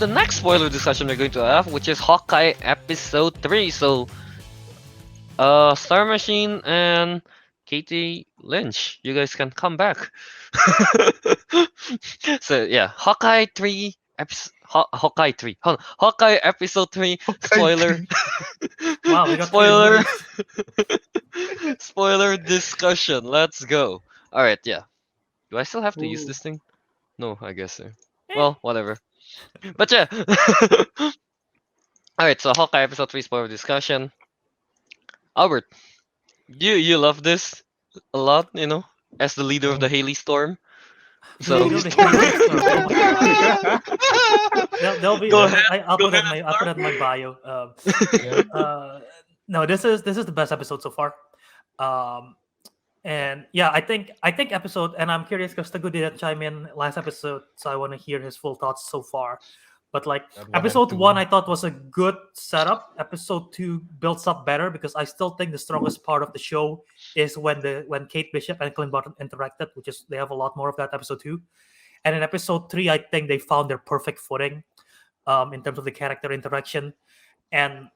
the next spoiler discussion we're going to have, which is Hawkeye episode 3. So, Star Machine and Katie Lynch, you guys can come back. So yeah, Hawkeye 3 episode. Hawkeye 3. Hold on. Hawkeye episode 3 spoiler. Wow, we got spoiler. three Spoiler discussion. Let's go. All right, yeah. Do I still have to use this thing? No, I guess so. Well, whatever. But yeah. All right, so Hawkeye episode 3 spoiler discussion. Albert, you love this a lot, you know, as the leader of the Hailee Storm. So They'll be. Go ahead. I'll Go put it ahead, in my bio. No, this is the best episode so far. And yeah, I think episode, and I'm curious because Teguh didn't chime in last episode, so I want to hear his full thoughts so far. But like episode 1, I thought was a good setup. Episode 2 builds up better because I still think the strongest part of the show is when Kate Bishop and Clint Barton interacted, which is they have a lot more of that episode 2. And in episode 3, I think they found their perfect footing in terms of the character interaction. And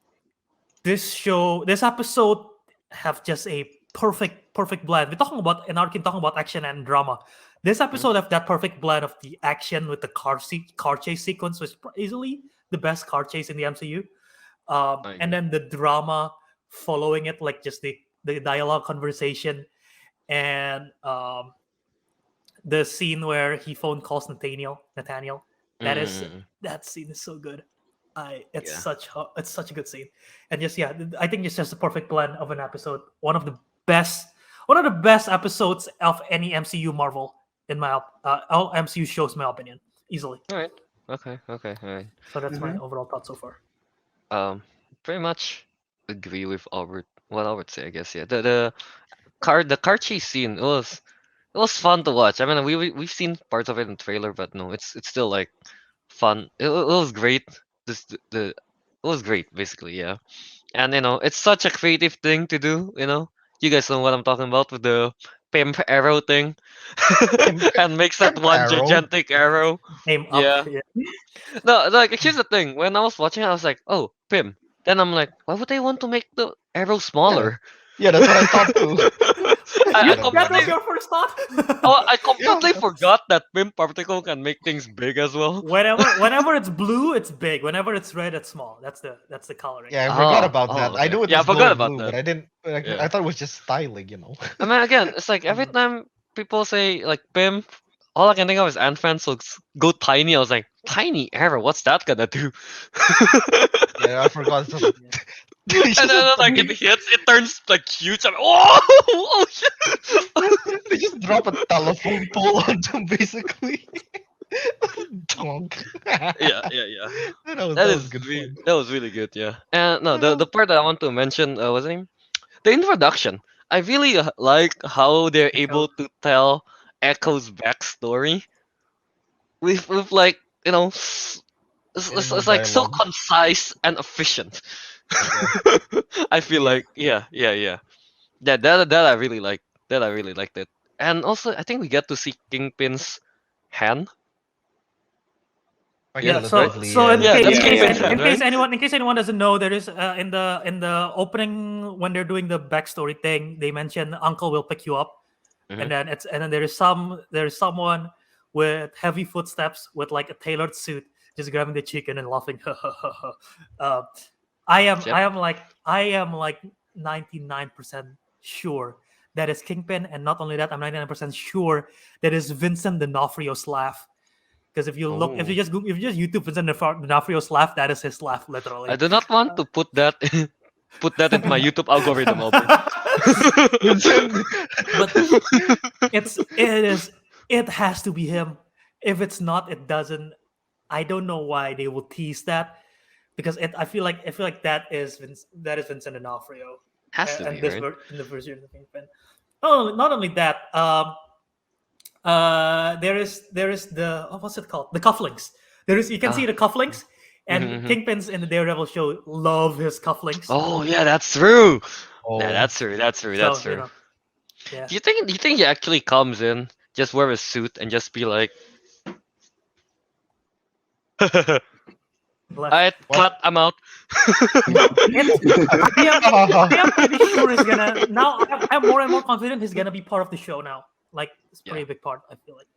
this episode have just a perfect blend. We're talking about action and drama. This episode have that perfect blend of the action with the car chase sequence, which is easily the best car chase in the MCU. And then the drama following it, like just the dialogue conversation, and the scene where he phone calls Nathaniel. That scene is so good. It's such a good scene, and just I think it's just a perfect blend of an episode. One of the best episodes of any MCU Marvel in my all MCU shows, in my opinion, easily. All right. Okay. All right. So that's my overall thought so far. Pretty much agree with Albert. What Albert say, I guess. Yeah. The car chase scene. It was fun to watch. I mean, we've seen parts of it in the trailer, but no, it's still like fun. It was great. It was great, basically. Yeah. And you know, it's such a creative thing to do. You know, you guys know what I'm talking about with the pimp arrow thing, and makes that one gigantic arrow. Aim up. Yeah. No, like here's the thing. When I was watching it, I was like, oh, pimp. Then I'm like, why would they want to make the arrow smaller? Yeah, that's what I thought too. That was your first thought? I completely forgot that pimp particle can make things big as well. Whenever it's blue, it's big. Whenever it's red, it's small. That's the coloring. Yeah, I forgot about that. Okay. I knew it Yeah, was I forgot blue, about that. but I didn't. I thought it was just styling, you know. I mean, again, it's like every time people say like pimp, all I can think of is Ant-Man, so go tiny. I was like, tiny arrow, what's that gonna do? Yeah, I forgot. And then like it hits, it turns like huge. I'm like, oh shit! They just drop a telephone pole on them, basically. Donk. Yeah. That was good. That was really good. Yeah. And no, the part that I want to mention was the introduction. I really like how they're able to tell Echo's backstory with like, you know, it's like so concise and efficient. I feel like yeah. That I really like. That I really liked it. And also I think we get to see Kingpin's hand. In case anyone doesn't know, there is in the opening when they're doing the backstory thing, they mention Uncle will pick you up, and then there is someone with heavy footsteps with like a tailored suit just grabbing the chicken and laughing. I am like 99% sure that is Kingpin, and not only that, I'm 99% sure that is Vincent D'Onofrio's laugh. Because if you look, if you just YouTube Vincent D'Onofrio's laugh, that is his laugh, literally. I do not want to put that into my YouTube algorithm. But it has to be him. If it's not, it doesn't. I don't know why they will tease that, because I feel like that is Vincent D'Onofrio. Has to be, right? In the version of Kingpin. Oh, not only that. There is the what's it called? The cufflinks. You can see the cufflinks, and Kingpins in the Daredevil show love his cufflinks. Oh yeah, that's true. Oh. Yeah, that's true. You know, yeah. Do you think he actually comes in, just wear a suit and just be like Left. Alright, cut. I'm out. I am pretty sure he's gonna now. I'm more and more confident he's gonna be part of the show now. Like it's a pretty Yeah. big part. I feel like.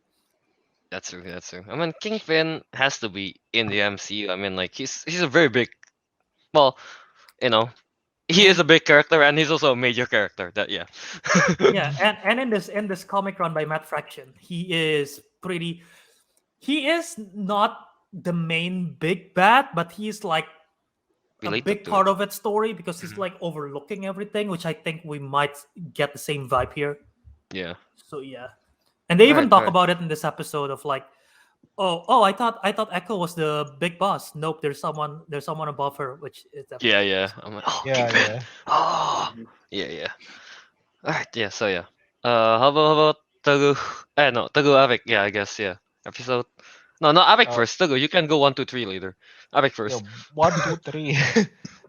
That's true. That's true. I mean, Kingpin has to be in the MCU. I mean, like he's a very big. Well, you know, he is a big character, and he's also a major character. That yeah. Yeah, and in this comic run by Matt Fraction, he is pretty. He is not the main big bad, but he's like a Related big to part it. of its story because he's Mhm. like overlooking everything, which I think we might get the same vibe here. Yeah. So yeah, and they even Alright, talk alright. about it in this episode of like, oh, I thought Echo was the big boss. Nope, there's someone above her, which is definitely Yeah, yeah. I'm like, oh, Yeah, Kingpin. yeah. Oh, yeah, yeah. Alright, yeah. So yeah. How about Teguh? No, Teguh Ariq. Yeah, I guess yeah. Episode. No, no, Ariq Uh, first. Teguh, you can go 1, 2, 3 later. Ariq Yo, first. 1, 2, 3.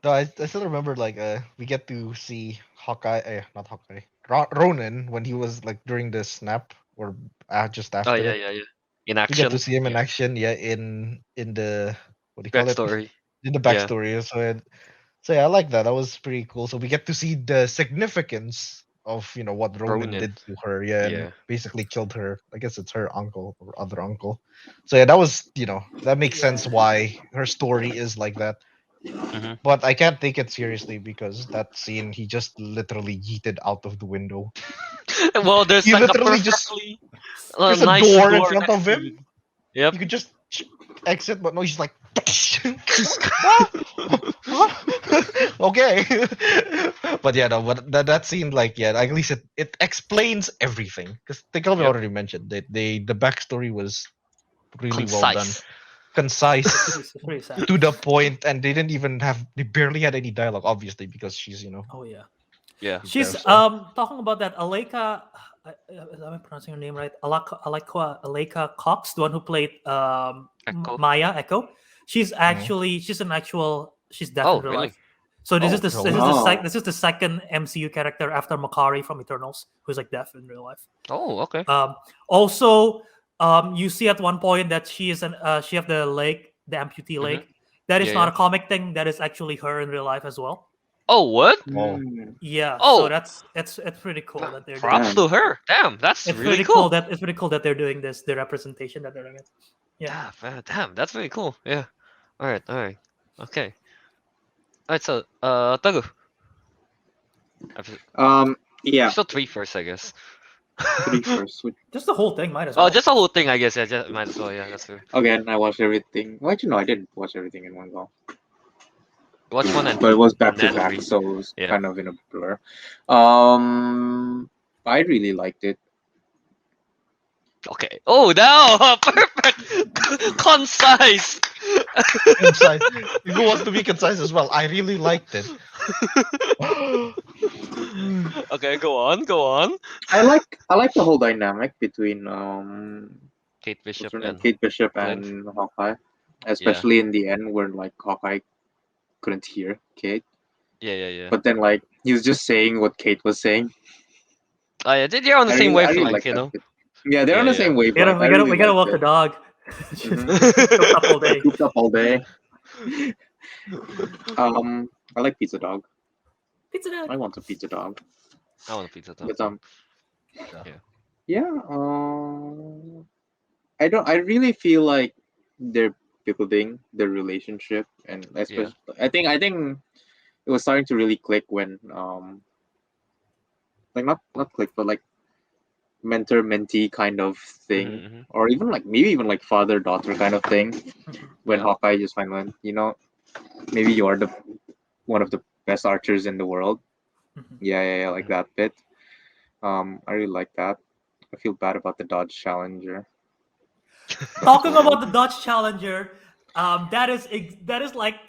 No, I still remember like we get to see Hawkeye, not Hawkeye, Ronan when he was like during the snap or just Oh after yeah, it. yeah, yeah. In We get to action. see him in Yeah. action, yeah, in the what do you call it? Backstory. In the Yeah. backstory. So yeah, I like that. That was pretty cool. So we get to see the significance of what Ronan Ronin. did to her, yeah, and Yeah. basically killed her. I guess it's her uncle or other uncle. So yeah, that was that makes sense why her story is like that. hmm But I can't take it seriously because that scene he just literally yeeted out of the window. Well, there's He like a literally just perfectly there's a nice door in door front next of to him. it. Yep. You could just exit, but no, he's like okay. But yeah, no, but that scene, like, yeah, at least it explains everything. Because the Kelvin Yep. already mentioned that the backstory was really well done, Concise. concise, it's pretty sad. to the point, and they barely had any dialogue, obviously, because she's Oh yeah. Yeah. She's deaf, so. talking about that Aleka. Am I pronouncing her name right? Aleka Cox, the one who played Echo. Maya Echo. She's she's deaf Oh, in real really? life. So this Oh, is the really? this is the second MCU character after Makari from Eternals, who's like deaf in real life. Oh, okay. Also, you see at one point that she have the leg, the amputee leg. That is Yeah, not yeah. a comic thing. That is actually her in real life as well. Oh, what? Oh. Yeah. Oh. So that's it's pretty cool that they're doing. Props to her. Damn, that's It's really pretty cool. that it's pretty cool that they're doing this. The representation that they're doing it. Yeah. Damn, that's really cool. Yeah. All right. Okay. All right. So, Teguh. Yeah, Episode 3 first, I guess. 3 first. Just the whole thing might as well. Oh, just the whole thing, I guess. Yeah, just, might as well. Yeah, that's true. Again, I watched everything. Well, actually, no, I didn't watch everything in one go. Watch 1 and 2. But it was back and to then back, 3. so it was Yeah. kind of in a blur. I really liked it. Okay. Oh, now perfect. Concise. Concise. You want to be concise as well. I really liked it. Okay, go on. I like the whole dynamic between Kate Bishop what's her name? and Kate Bishop Clint. and Hawkeye, especially in the end where like Hawkeye couldn't hear Kate, Yeah. but then like he was just saying what Kate was saying. Oh yeah, they're on the I same really wavelength, like you that know. bit. Yeah, they're on the Yeah. same we wavelength. gotta walk the dog. Mhm. Cooked up all day. Cooped up all day. I like pizza dog. Pizza dog. I want a pizza dog. I want a pizza dog. But Yeah. yeah. I really feel like they're building their relationship, and especially I think it was starting to really click when like not click, but like mentor mentee kind of thing, Mhm. or even like maybe even like father daughter kind of thing. When Yeah. Hawkeye just finally went, maybe you are the one of the best archers in the world. Yeah, like that bit. I really like that. I feel bad about the Dodge Challenger. Talking about the Dodge Challenger, that is like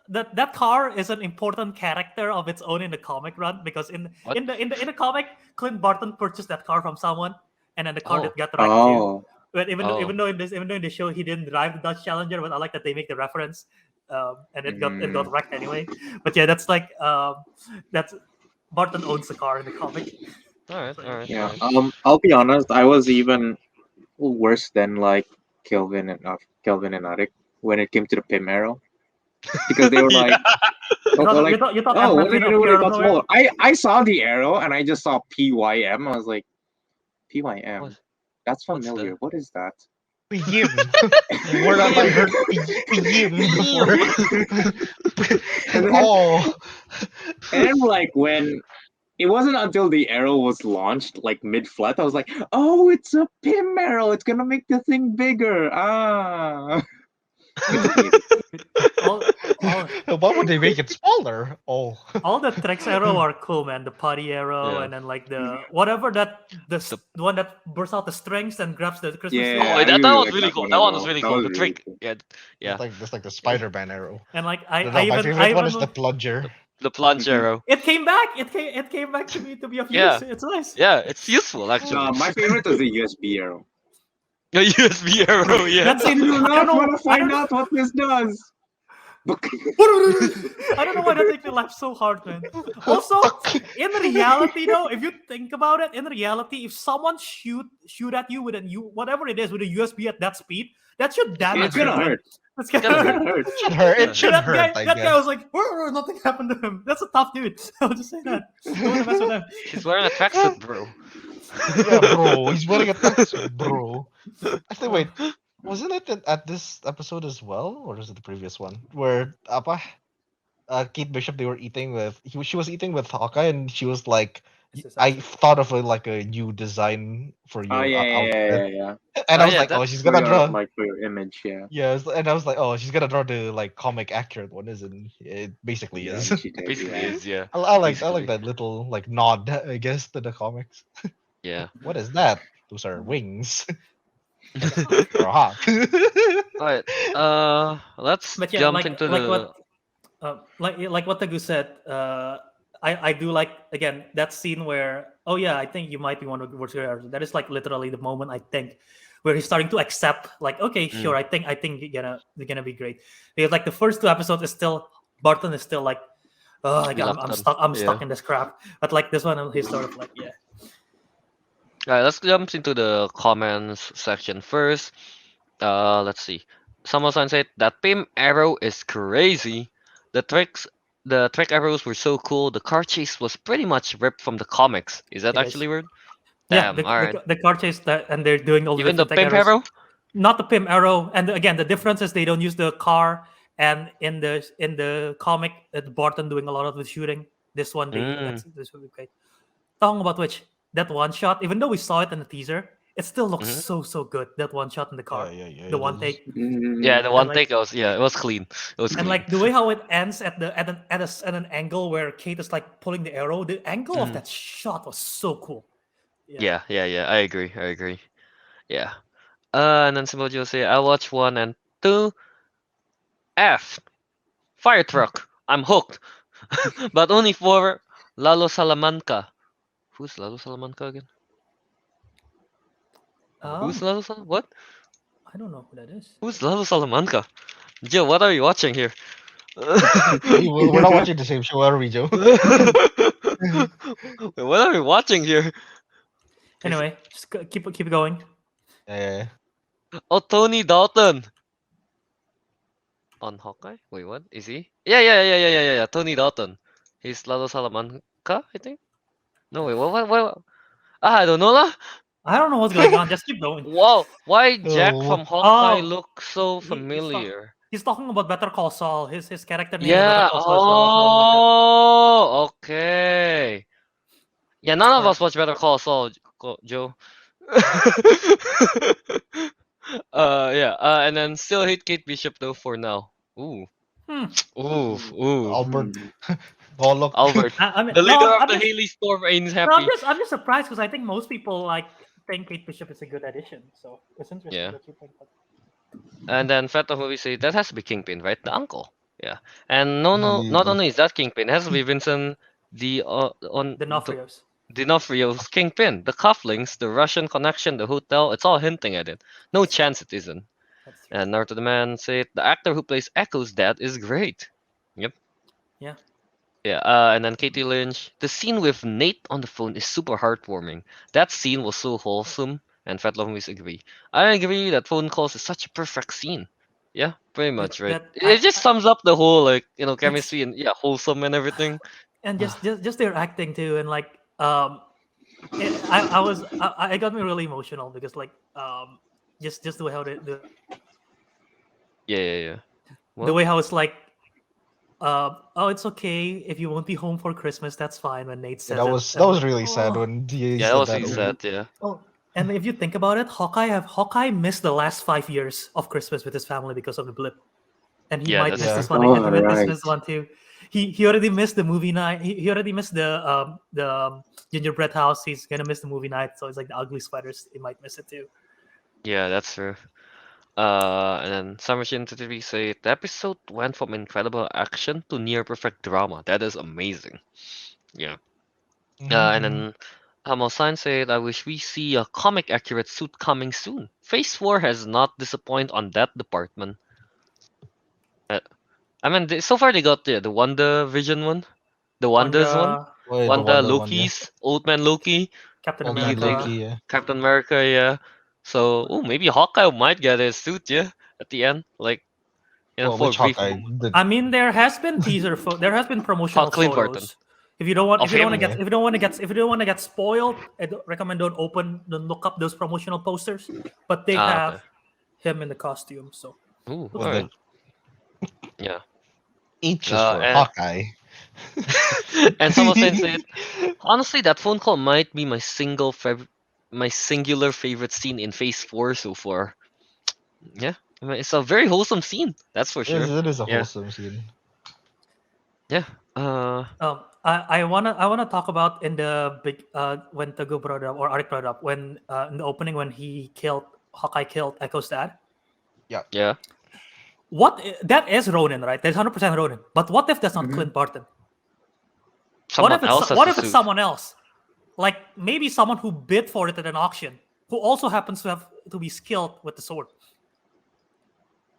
that car is an important character of its own in the comic run because in the comic, Clint Barton purchased that car from someone, and then the car that got wrecked too. Oh, But even though in the show he didn't drive the Dodge Challenger, but I like that they make the reference, and it got wrecked anyway. But yeah, that's like that's Barton owns the car in the comic. All right. yeah. I'll be honest. I was even worse than like Kelvin and Ariq when it came to the Pim arrow because they were like, You thought oh, what Edmund did Finn you do when appeared it out of got nowhere? smaller? I saw the arrow and I just saw PYM. I was like, PYM. What- That's What's familiar. that? What is that? Yim. Where have I heard Yim before? And then, Oh, and then like when it wasn't until the arrow was launched, like mid-flight, I was like, oh, it's a Pim arrow. It's gonna make the thing bigger. Ah. It took me a bit. All, all, why would they make it smaller? Oh, all the tricks arrow are cool, man. The putty arrow, Yeah. and then like the whatever that the one that bursts out the strings and grabs the Christmas Yeah, tree. Oh, I that really was like really that cool. one That as one was well. really That cool. was The really trick. cool. Yeah. that's like the Spider-Man arrow. And like No, I my even favorite one is the even plunger. The plunge Mhm. arrow. it came back. It came back to be of use. Yeah. It's nice. Yeah, it's useful actually. My favorite was the USB arrow. A USB arrow, yeah. That's I it. do I don't not know. want to I find don't, out what this does. I don't know why that makes me laugh so hard, man. Also, in reality, though, if you think about it, in reality, if someone shoot at you with whatever it is with a USB at that speed, that should damage It's you, gonna man. hurt. That's It's gonna gonna hurt. hurt. Should hurt. It should that hurt. guy, I that guy guess. was like, "Whoa, nothing happened to him. That's a tough dude." I'll just say that. Don't want to mess with him. He's wearing a tracksuit, bro. Yeah, bro. He's wearing a tracksuit, bro. I think. Wait, wasn't it at this episode as well, or is it the previous one where apa? Kate Bishop, they were eating with she was eating with Hawkeye, and she was like, This is I actually- thought of like a new design for Oh your outfit, yeah. and Oh, I was yeah, like, oh, that's she's For gonna your draw. like for your image, yeah. Yeah, and I was like, oh, she's gonna draw the like comic accurate one, isn't it? Basically Yeah, is. she did, Basically yeah. is, yeah. I like Basically. that little like nod, I guess, to the comics. Yeah. What is that? Those are wings or a hawk. Alright. Let's But yeah, jump into like the what like what Teguh said. I do like again that scene where I think you might be one of the worst heroes. That is like literally the moment I think where he's starting to accept like sure, I think they're gonna be great, because like the first two episodes is still Barton is still like I'm Reluctant, stuck yeah. in this crap, but like this one he's sort of like Alright, let's jump into the comments section first. Let's see. Someone said that Pim arrow is crazy. The trick arrows were so cool. The car chase was pretty much ripped from the comics. Is that It is. actually weird? yeah Damn. Alright. the car chase that, and they're doing all the Even the different Pimp tech arrows. arrow. Not the Pim arrow, and again the difference is they don't use the car, and in the comic Barton doing a lot of the shooting. This one this would be great. Talking about which, that one shot, even though we saw it in the teaser, it still looks so good. That one shot in the car, yeah, the it one is. take, Yeah, the one like- take was it was clean. It was and clean. like the way how it ends at an angle where Kate is like pulling the arrow. The angle of that shot was so cool. Yeah. I agree. Yeah. And then somebody will say, I watch 1 and 2. F. Fire truck. I'm hooked. But only for Lalo Salamanca. Who's Lalo Salamanca again? Who's Lalo Salamanca? What? I don't know who that is. Who's Lalo Salamanca? Joe, what are you watching here? We're not watching the same show, are we, Joe? What are we watching here? Anyway, just keep going. Yeah. Oh, Tony Dalton. On Hawkeye? Wait, what? Is he? Yeah. Tony Dalton. He's Lalo Salamanca, I think? No, wait, what? I don't know lah. I don't know what's going on. Just keep going. Wow, why Jack Oh. from Hawkeye Oh. look so He- familiar? He's talking about Better Call Saul. His character name. in Yeah. Better Call Saul is Lalo Salamanca. Oh, okay. Yeah, none of us watch Better Call Saul, Joe. Yeah. And then still hate Kate Bishop though for now. Ooh. Hmm. Ooh. Albert. Golok. Albert. I mean, The leader no, of the Hailee Storm ain't no, happy. I'm just surprised because I think most people like think Kate Bishop is a good addition. So it's interesting Yeah. that you think that. And then Feta movie say that has to be Kingpin, right? The uncle. Yeah. And not Yeah. only is that Kingpin, it has to be Vincent D'Onofrio's. Kingpin. The cufflinks, the Russian connection, the hotel, it's all hinting at it. No chance it isn't. That's true. And Naruto the Man said the actor who plays Echo's dad is great. Yep. Yeah. Yeah. And then Katie Lynch, the scene with Nate on the phone is super heartwarming. That scene was so wholesome. and Fat Movies agree. I agree that phone calls is such a perfect scene. Yeah, pretty much, right? That It just sums up the whole like it's chemistry and yeah, wholesome and everything. and just their acting too, and like I got me really emotional because like just the way how Yeah, yeah, yeah. the What? way how it's like oh, it's okay if you won't be home for Christmas. That's fine when Nate Yeah, says it. that And was like, really sad oh, when he Yeah, that said was that. really sad. Yeah. oh. And if you think about it, Hawkeye missed the last 5 years of Christmas with his family because of the blip, and he Yeah, might that's miss Yeah. true. this one. Oh, And he might miss right. this one too. He already missed the movie night. He already missed the gingerbread house. He's gonna miss the movie night. So it's like the ugly sweaters. He might miss it too. Yeah, that's true. And then Submachine to TV say the episode went from incredible action to near perfect drama. That is amazing. Yeah. And Mhm. then Hamosan said, I wish we see a comic accurate suit coming soon. Phase 4 has not disappointed on that department. Uh, I mean, so far they got the Wanda Vision one, the Wanda's one, Wanda, Wait, the Wanda Wonder one, yeah. Loki's, Old Man Loki, Captain Old Man the Loki, America. yeah. Captain America, yeah. So, oh, maybe Hawkeye might get his suit, yeah, at the end, like, Well, for a which brief Hawkeye? moment. The I mean, there has been there has been promotional Clint Barton. photos. If you don't want, Of him? Okay. if you don't want to get, if you don't want to get spoiled, I recommend don't look up those promotional posters. But they Ah, have okay. him in the costume, so Ooh, looks Well, good. alright. the Yeah. H is for And Hawkeye. and someone said, honestly, that phone call might be my singular favorite scene in Phase 4 so far. Yeah, I mean, it's a very wholesome scene, that's for sure. It is a Yeah, wholesome scene. yeah. I wanna talk about in the big when Teguh brought it up or Ariq brought it up when in the opening when Hawkeye killed Echo's dad. Yeah. That is Ronin, right? There's 100% Ronin. But what if that's not Mhm. Clint Barton? Someone else has What the if it's suit. someone else? Like maybe someone who bid for it at an auction, who also happens to be skilled with the sword.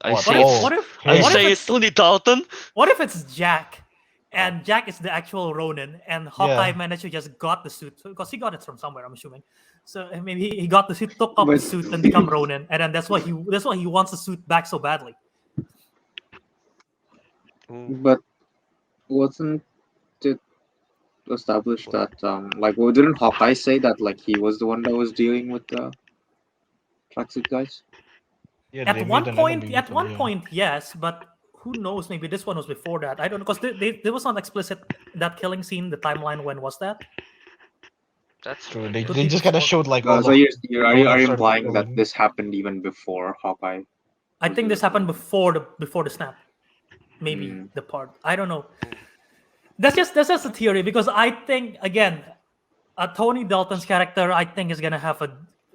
I What? say it's What if I him. say it's Tony Dalton. what if it's Jack, and Jack is the actual Ronin, and Hawkeye Yeah. managed to just got the suit because he got it from somewhere, I'm assuming. So maybe he got the suit, took up the But suit, and become Ronin, and then that's why he wants the suit back so badly. Ooh, but wasn't it established that like well, didn't Hawkeye say that like he was the one that was dealing with the tracksuit guys? Yeah, they made an enemy At with him, one yeah. point, yes, but who knows? Maybe this one was before that. I don't know because there was not explicit that killing scene. The timeline when was that? that's True. true. They, Yeah. Could they be just kind of before. showed like all So the are you Ronin started implying that killing. this happened even before Hawkeye? I think this happened before the snap. Maybe Mm. the part. I don't know. That's just a theory because I think again, Tony Dalton's character I think is gonna have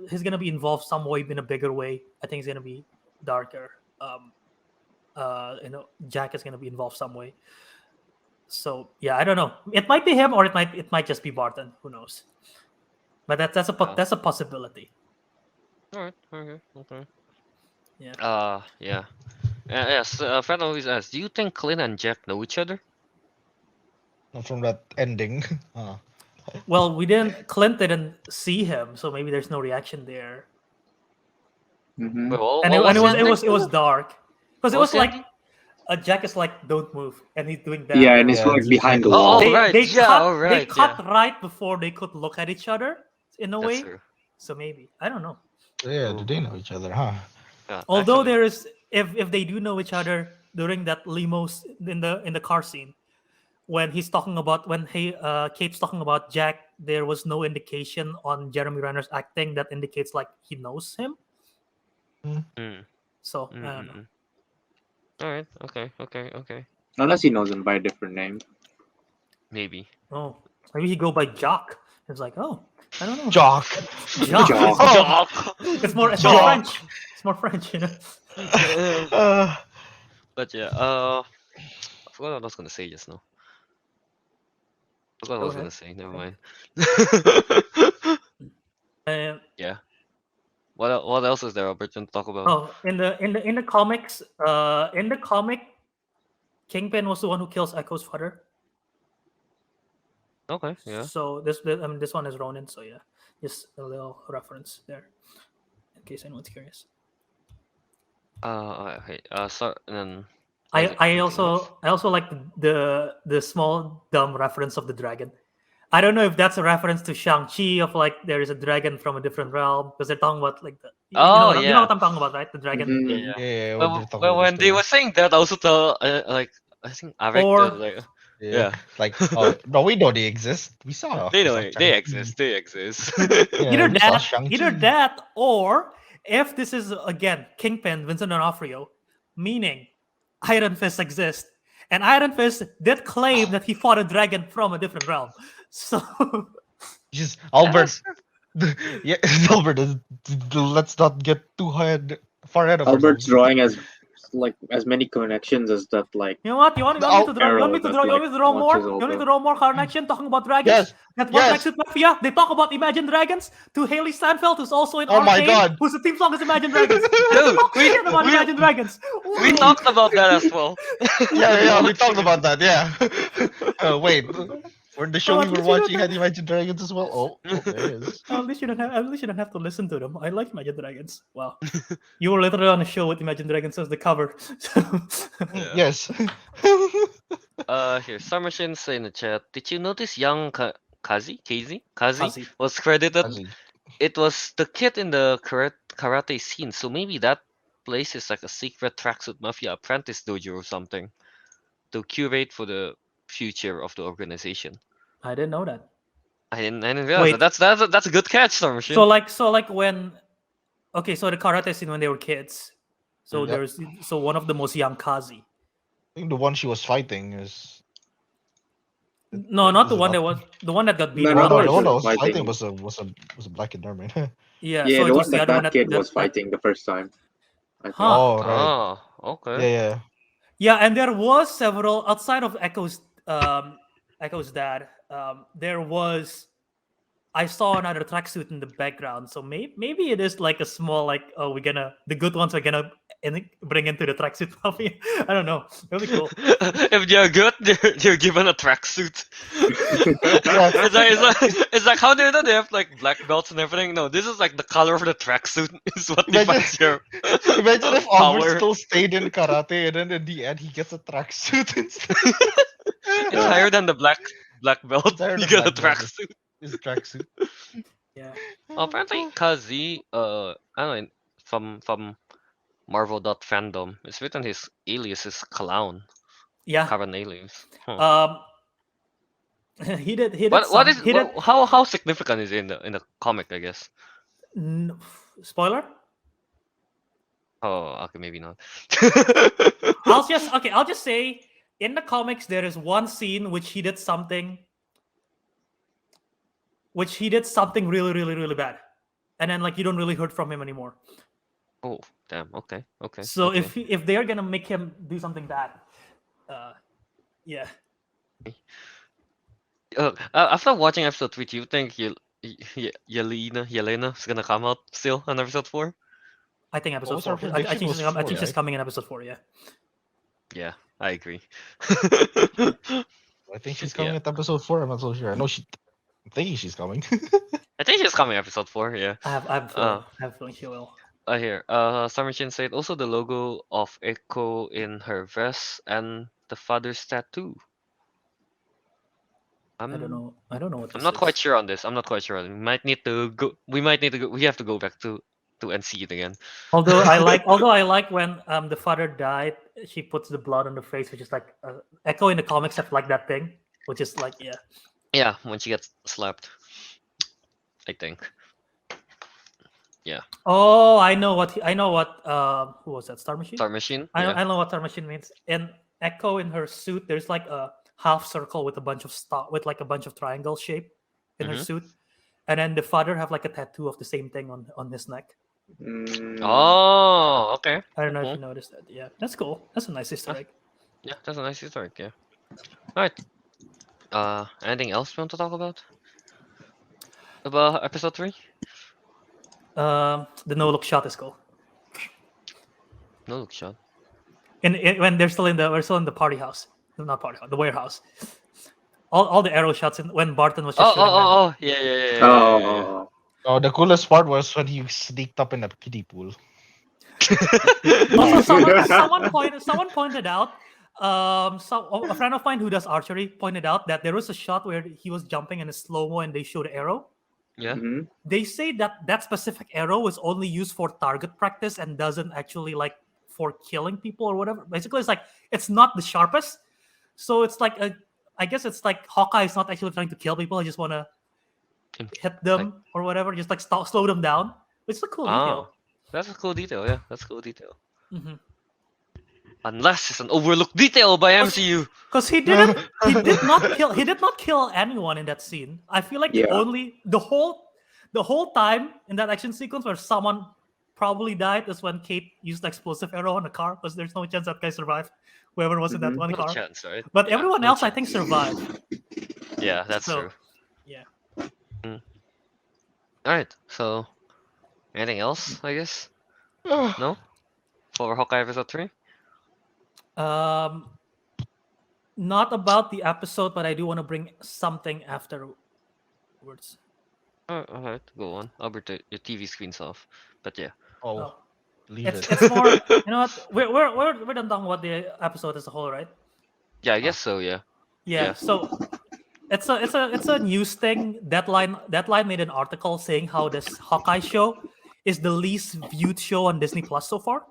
he's gonna be involved some way in a bigger way. I think he's gonna be darker. Jack is gonna be involved some way. So yeah, I don't know. It might be him or it might just be Barton. Who knows? But that's a possibility. All right. Okay. Okay. Yeah. Yeah. Yes. Friend always asks, do you think Clint and Jack know each other? From that ending. Well, Clint didn't see him, so maybe there's no reaction there. Mm-hmm. Wait, what, And what was the ending? it was dark because it What was was the like ending? Jack is like don't move and he's doing that. Yeah, And and it's Yeah, like it's just behind like the a wall. Oh, right. Yeah. All they right. cut Yeah. right before they could look at each other in a That's way. true. So maybe I don't know. Yeah, Ooh. they know each other, huh? Yeah. Although Actually. there is if they do know each other during that limos in the car scene when he's talking about when Kate's talking about Jack, there was no indication on Jeremy Renner's acting that indicates like he knows him. Mm. So I don't know. Mm. All right. Okay. Okay. Okay. Unless he knows him by a different name. Maybe. Oh, maybe he go by Jock. It's like oh, I don't know. Jock. Jock. Jock. Oh, Jock. It's more Jock. French. It's more French, you know. But yeah. I forgot what I was gonna say just now. I forgot what I Go was ahead. gonna say. Never mind. And Yeah. What else is there, Albert, to talk about? oh, in the comics, in the comic, Kingpin was the one who kills Echo's father. Okay. Yeah. So this one is Ronin. So yeah, just a little reference there. in case anyone's curious. Okay. So then. I Isaac, anything else? I also like the small dumb reference of the dragon. I don't know if that's a reference to Shang-Chi of like there is a dragon from a different realm because they're talking about like you know Oh, you know yeah. what I'm talking about, right? The dragon. Mhm. Yeah, yeah. Yeah, Well, when they're talking well, about when the they story. were saying that, I also tell like I think Ariq Or- like Yeah. yeah. Like, oh no, we know they exist. We saw. They we know saw they Shang-Chi. exist. They exist. Yeah, either we saw that, Shang-Chi. or if this is again Kingpin, Vincent D'Onofrio, meaning Iron Fist exists, and Iron Fist did claim that he fought a dragon from a different realm. So Just Albert. Yes. Yeah, Albert. Let's not get too far ahead of Albert's ourselves. drawing as many connections as that like you know what? You want me to draw? You want arrow me to that draw? You want like me to draw more? launches You all want me the. to draw more connection talking about dragons? Yes. That one Yes. Tracksuit Mafia. They talk about Imagine Dragons to Hailee Steinfeld, who's also in Oh my Arcane, God. whose theme song is Imagine Dragons. Dude, we About we Imagine Dragons. we talked about that as well. Yeah, we talked about that. Yeah. Wait, for the show Oh, we at were least you don't watching have- had Imagine Dragons as well. Oh, there it is. At least you don't have to listen to them. I like Imagine Dragons. Wow, you were literally on a show with Imagine Dragons as the cover. Yeah. Yes. Here, Summershin say in the chat. Did you notice young Kazi Kazi. was credited? Kazi. It was the kid in the karate scene, so maybe that place is like a secret tracksuit mafia apprentice dojo or something to curate for the future of the organization. I didn't know that. I didn't realize Wait. that. That's a good catch, Summershin. So like when, okay, so the karate scene when they were kids. So Mhm. there's one of the most young Kazi. I think the one she was fighting is. No, not is the it one not- that was the one that got No, beaten no, up. No, one the one that was was fighting fighting. was a black and German. Yeah, Yeah, so the it was one the that other one that kid was that- fighting the first time. I think. Huh. Oh, right. Oh, okay. Yeah. Yeah, and there was several outside of Echo's dad. There was I saw another tracksuit in the background, so maybe it is like a small like the good ones are gonna bring into the tracksuit mafia. I don't know. Really cool. If they're good, they're given a tracksuit. Yeah. It's like how they have like black belts and everything. No, this is like the color of the tracksuit is what Imagine- defines your Imagine if power. Albert still stayed in karate and then in the end he gets a tracksuit instead. It's higher than the black belt. It's higher You than get a black belt. tracksuit. His tracksuit. Yeah. Apparently, Kazi, I don't know, from Marvel.fandom, it's written his alias is Clown. Yeah. Current alias. Huh. He did What is he did how significant is it in the comic? I guess. spoiler? Oh, okay, maybe not. I'll just say in the comics there is one scene which he did something really, really, really bad. And then like you don't really hear from him anymore. Oh, damn. Okay. So okay. if they're gonna make him do something bad, yeah. After watching episode 3, do you think Yelena is gonna come out still on episode 4? I think episode was our 4. I prediction? think Was she's 4, right? coming in episode 4. Yeah. Yeah, I agree. I think she's coming Yeah. at episode 4. I'm not so sure. I know I'm thinking she's coming. I think she's coming episode 4. Yeah. I have a feeling she will. Here. Summer Chin said also the logo of Echo in her vest and the father's tattoo. I don't know. I don't know what. I'm this not is. quite sure on this. We might need to go. We have to go back to and see it again. Although I like when the father died, she puts the blood on the face, which is like Echo in the comics have like that thing, which is like yeah. Yeah, when she gets slapped. I think. Yeah. Oh, I know what who was that? Star Machine. Star Machine. I know what Star Machine means. In Echo in her suit, there's like a half circle with a bunch of with like a bunch of triangle shape in her Mhm. suit, and then the father have like a tattoo of the same thing on his neck. Oh, okay. I don't know if Cool. you noticed that. Yeah, that's cool. That's a nice Easter egg. Yeah, that's a nice Easter egg, yeah. Alright. Anything else you want to talk about? About episode 3? The no look shot is cool. No look shot. When we're still in the party house, not party house, the warehouse. All the arrow shots when Barton was just shooting them. Yeah. Oh. Oh, the coolest part was when he sneaked up in a kiddie pool. Also, someone pointed out, a friend of mine who does archery pointed out that there was a shot where he was jumping in a slow mo and they showed arrow. Yeah. Mhm. They say that that specific arrow is only used for target practice and doesn't actually like for killing people or whatever. Basically, it's like it's not the sharpest, so it's like a. I guess it's like Hawkeye is not actually trying to kill people. I just want to hit them Like, or whatever, just like slow them down. It's a cool detail. that's a cool detail. Yeah, that's a cool detail. Mm-hmm. Unless it's an overlooked detail by MCU. Because he did not kill anyone in that scene. I feel like Yeah. the whole time in that action sequence where someone probably died is when Kate used the explosive arrow on the car, because there's no chance that guy survived. Whoever was in that Mhm. one No car. chance, right? But Yeah, everyone no else, I chance. think, survived. Yeah, that's So, true. yeah. All right. So, anything else? I guess no. For Hawkeye episode 3. Um, not about the episode, but I do want to bring something afterwards. All right, go on. Albert, your TV screen's off. But yeah. Oh, Oh. leave It's it. it's more. You know what? We're done talking about the episode as a whole, right? Yeah, I guess so. Yeah. Yeah. Yeah. So it's a news thing. Deadline made an article saying how this Hawkeye show is the least viewed show on Disney Plus so far.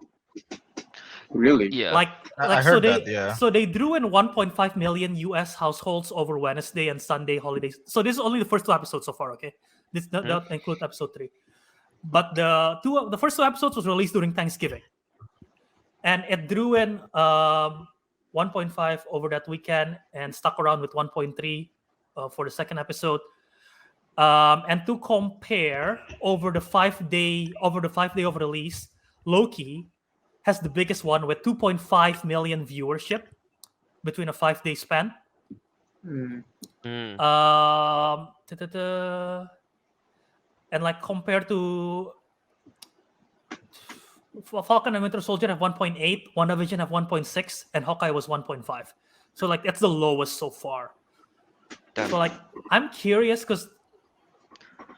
Really? Yeah. Like I so heard they that, yeah. so they drew in 1.5 million US households over Wednesday and Sunday holidays. So this is only the first 2 episodes so far. Okay, this does not include episode 3. But the first 2 episodes was released during Thanksgiving, and it drew in 1.5 over that weekend and stuck around with 1.3 for the second episode. And to compare over the 5 day of release, Loki has the biggest one with 2.5 million viewership between a 5 day span. Mm. And like compared to Falcon and Winter Soldier have 1.8, WandaVision have 1.6, and Hawkeye was 1.5. So like that's the lowest so far. Damn. So like I'm curious because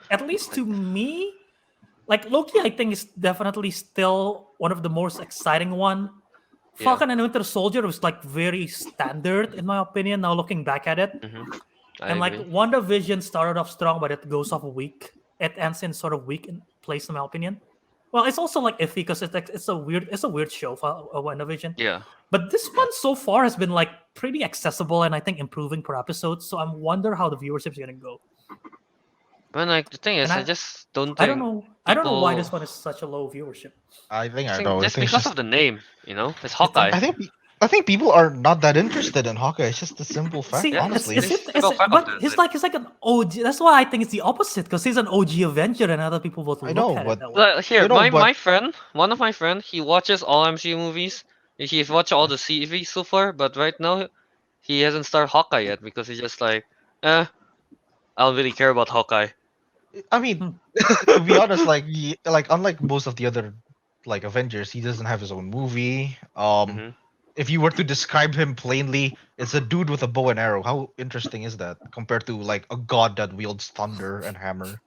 at least to me, like Loki, I think is definitely still one of the most exciting one. Yeah. Falcon and Winter Soldier was like very standard in my opinion. Now looking back at it, I and like agree. WandaVision started off strong, but it goes off weak. It ends in sort of weak in place, in my opinion. Well, it's also like iffy because it's a weird show for WandaVision. Yeah. But this one so far has been like pretty accessible and I think improving per episode. So I wonder how the viewership is gonna go. But like the thing is, And I just don't I think. don't know why people- this one is such a low viewership. I think I I think know. I just think it's because just, of the name, it's Hawkeye. I think people are not that interested in Hawkeye. It's just a simple fact, See, honestly. but he's like an OG. That's why I think it's the opposite because he's an OG Avenger and other people would I look know, at but- it that way. But here, You know, my friend, one of my friend, he watches all MCU movies. He's watched all the series so far, but right now he hasn't started Hawkeye yet because he's just like, I don't really care about Hawkeye. I mean, to be honest, like unlike most of the other like Avengers, he doesn't have his own movie. Mhm. If you were to describe him plainly, it's a dude with a bow and arrow. How interesting is that compared to like a god that wields thunder and hammer,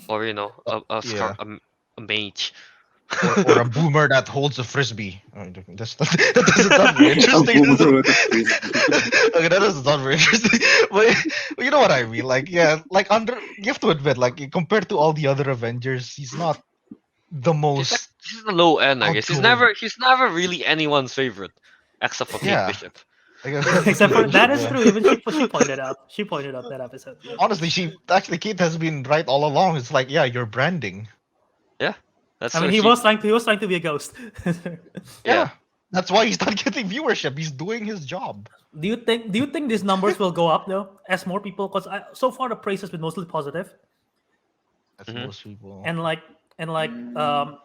Or yeah. a mage. or a boomer that holds a frisbee? I mean, that doesn't sound very interesting. does it? Okay, that doesn't sound very interesting. But you know what I mean? Like, yeah, like you have to admit, like compared to all the other Avengers, he's not the most. He's the low end, I guess. outgoing. He's never really anyone's favorite, except for Kate Yeah. Bishop. I guess Except for that is yeah. true. Even she pointed out. She pointed out that episode. Yeah. Honestly, Kate has been right all along. It's like, yeah, you're branding. That's I mean, where he was trying to be a ghost. Yeah. That's why he's not getting viewership. He's doing his job. Do you think these numbers will go up though as more people? Because so far the praise has been mostly positive, That's Mhm. most people. and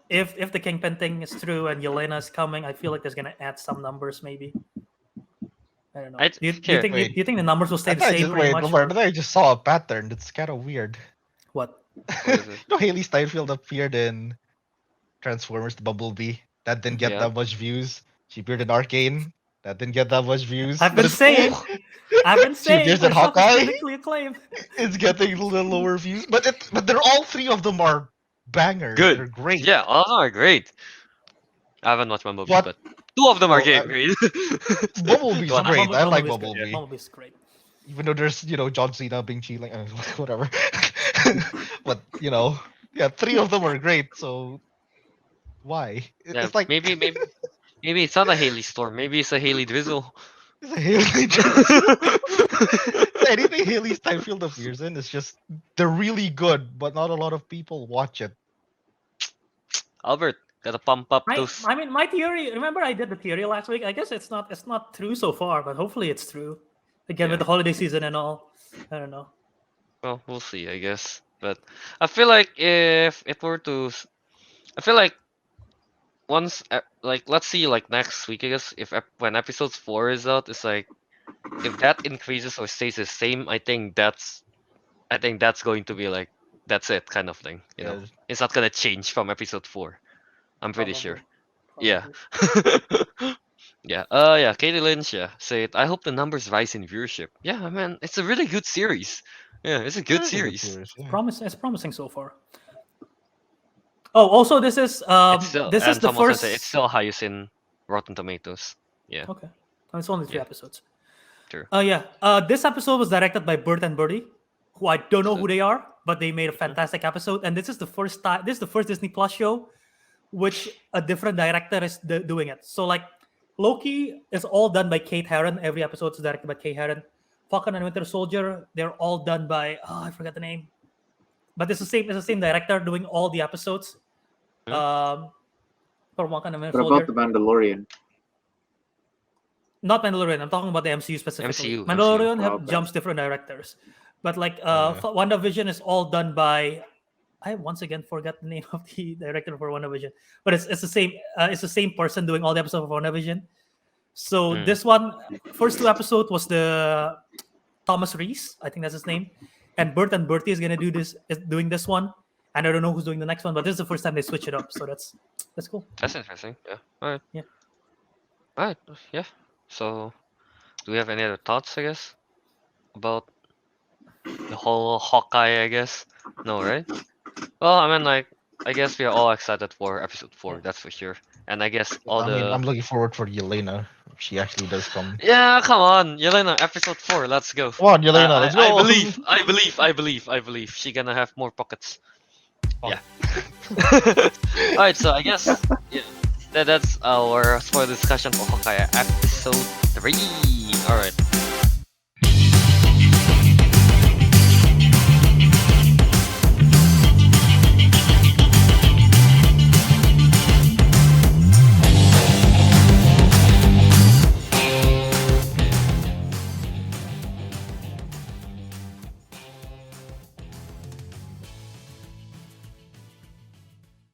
if the Kingpin thing is true and Yelena is coming, I feel like there's gonna add some numbers maybe. I don't know. I'd- Do you here, think wait. do you think the numbers will stay I the thought I same just, pretty wait, much? Omar, I thought I just saw a pattern. That's kind of weird. What? What is it? Hailee Steinfeld appeared in Transformers: The Bumblebee. That didn't get Yeah. that much views. She appeared in Arcane. That didn't get that much views. I've but been it's saying, cool. I've been saying, There's my that stuff is Hawkeye. critically acclaimed. It's getting a little lower views, but they're all three of them are bangers. Good. They're great. Yeah, all of them are great. I haven't watched Bumblebee, What? but two of them are Oh, great. Bumblebee's One- great. I like Bumblebee's good, Bumblebee. Yeah, Bumblebee's great. Even though there's John Cena being cheating, whatever. But yeah, three of them are great. So why? Yeah, It's like maybe it's not a Haley storm. Maybe it's a Haley drizzle. it's a Haley. Anything Haley Steinfeld appears in is just they're really good, but not a lot of people watch it. Albert, gotta pump up those. I mean, my theory. Remember, I did the theory last week. I guess it's not true so far, but hopefully it's true. Again, with the holiday season and all. I don't know. Well, we'll see, I guess. But I feel like if it were to, I feel like once, like let's see, like next week, I guess, when episode 4 is out, it's like if that increases or stays the same, I think that's going to be like that's it kind of thing. You know, it's not gonna change from episode 4. I'm pretty sure. Yeah. Yeah. Yeah. Katie Lynch. Yeah. Said, I hope the numbers rise in viewership. Yeah, man. It's a really good series. Yeah, it's a good It's a good series. series, yeah. It's promising so far. Oh, also this is It's still, this and is the someone first. say it's still highest in Rotten Tomatoes. Yeah. Okay, it's only 3 Yeah. episodes. True. Yeah. This episode was directed by Bert and Birdie, who I don't know who they are, but they made a fantastic episode. And this is the first time. This is the first Disney Plus show, which a different director is doing it. So like, Loki is all done by Kate Herron. Every episode is directed by Kate Herron. Falcon and Winter Soldier, they're all done by I forgot the name, but it's the same director doing all the episodes. For Falcon and Winter What Soldier. about the Mandalorian? Not Mandalorian. I'm talking about the MCU specifically. MCU. Mandalorian Okay. jumps different directors, but like Yeah. WandaVision is all done by. I once again forgot the name of the director for WandaVision, but it's the same. It's the same person doing all the episodes of WandaVision. So this one, first 2 episodes was the Thomas Reese, I think that's his name, and Bert and Bertie is doing this one, and I don't know who's doing the next one, but this is the first time they switch it up, so that's cool. That's interesting. Yeah. All right. Yeah. All right. Yeah. So, do we have any other thoughts? I guess about the whole Hawkeye. I guess no, right? Well, I mean, like, I guess we are all excited for episode 4. That's for sure. And I guess I'm looking forward for Yelena. If she actually does come. Yeah, come on, Yelena, episode 4. Let's go. Come on, Yelena, let's go. I believe she gonna have more pockets. Oh. Yeah. All right, so I guess that's our spoiler discussion for Hawkeye episode 3. All right.